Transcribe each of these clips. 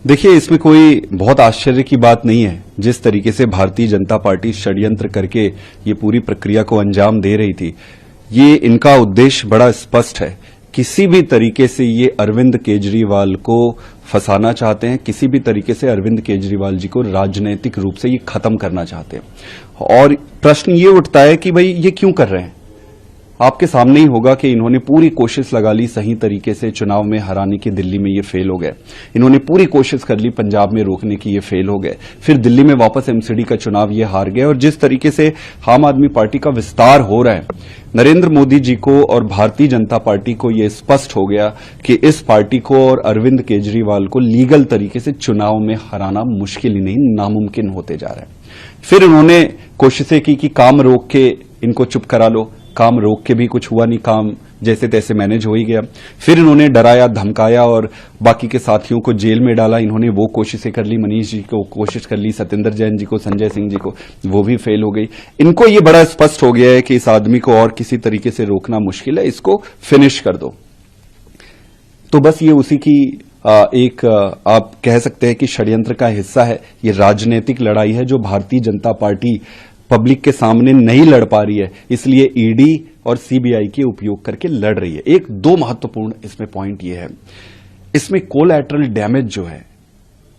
देखिए, इसमें कोई बहुत आश्चर्य की बात नहीं है। जिस तरीके से भारतीय जनता पार्टी षड्यंत्र करके ये पूरी प्रक्रिया को अंजाम दे रही थी, ये इनका उद्देश्य बड़ा स्पष्ट है। किसी भी तरीके से ये अरविंद केजरीवाल को फंसाना चाहते हैं, किसी भी तरीके से अरविंद केजरीवाल जी को राजनीतिक रूप से ये खत्म करना चाहते हैं। और प्रश्न ये उठता है कि भाई ये क्यों कर रहे हैं। आपके सामने ही होगा कि इन्होंने पूरी कोशिश लगा ली सही तरीके से चुनाव में हराने की, दिल्ली में ये फेल हो गए। इन्होंने पूरी कोशिश कर ली पंजाब में रोकने की, ये फेल हो गए। फिर दिल्ली में वापस एमसीडी का चुनाव ये हार गए। और जिस तरीके से आम आदमी पार्टी का विस्तार हो रहा है, नरेंद्र मोदी जी को और भारतीय जनता पार्टी को यह स्पष्ट हो गया कि इस पार्टी को और अरविंद केजरीवाल को लीगल तरीके से चुनाव में हराना मुश्किल ही नहीं, नामुमकिन होते जा रहा है। फिर उन्होंने कोशिशें की कि काम रोक के इनको चुप करा लो। काम रोक के भी कुछ हुआ नहीं, काम जैसे तैसे मैनेज हो ही गया। फिर इन्होंने डराया, धमकाया और बाकी के साथियों को जेल में डाला। इन्होंने वो कोशिशें कर ली, मनीष जी को कोशिश कर ली, सत्येंद्र जैन जी को, संजय सिंह जी को, वो भी फेल हो गई। इनको ये बड़ा स्पष्ट हो गया है कि इस आदमी को और किसी तरीके से रोकना मुश्किल है, इसको फिनिश कर दो। तो बस ये उसी की एक आप कह सकते हैं कि षड्यंत्र का हिस्सा है। ये राजनीतिक लड़ाई है जो भारतीय जनता पार्टी पब्लिक के सामने नहीं लड़ पा रही है, इसलिए ईडी और सीबीआई के उपयोग करके लड़ रही है। एक दो महत्वपूर्ण इसमें पॉइंट ये है, इसमें कोलैटरल डैमेज जो है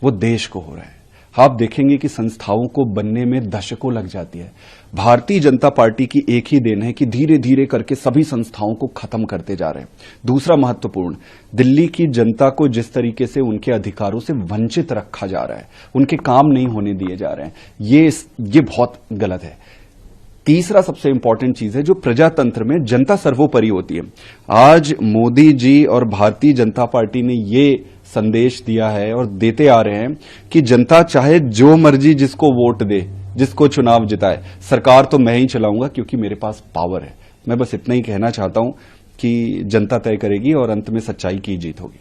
वो देश को हो रहा है। आप देखेंगे कि संस्थाओं को बनने में दशकों लग जाती है। भारतीय जनता पार्टी की एक ही देन है कि धीरे धीरे करके सभी संस्थाओं को खत्म करते जा रहे हैं। दूसरा महत्वपूर्ण, दिल्ली की जनता को जिस तरीके से उनके अधिकारों से वंचित रखा जा रहा है, उनके काम नहीं होने दिए जा रहे हैं, ये बहुत गलत है। तीसरा सबसे इंपॉर्टेंट चीज है जो प्रजातंत्र में जनता सर्वोपरि होती है। आज मोदी जी और भारतीय जनता पार्टी ने ये संदेश दिया है और देते आ रहे हैं कि जनता चाहे जो मर्जी जिसको वोट दे, जिसको चुनाव जिताए, सरकार तो मैं ही चलाऊंगा क्योंकि मेरे पास पावर है। मैं बस इतना ही कहना चाहता हूं कि जनता तय करेगी और अंत में सच्चाई की जीत होगी।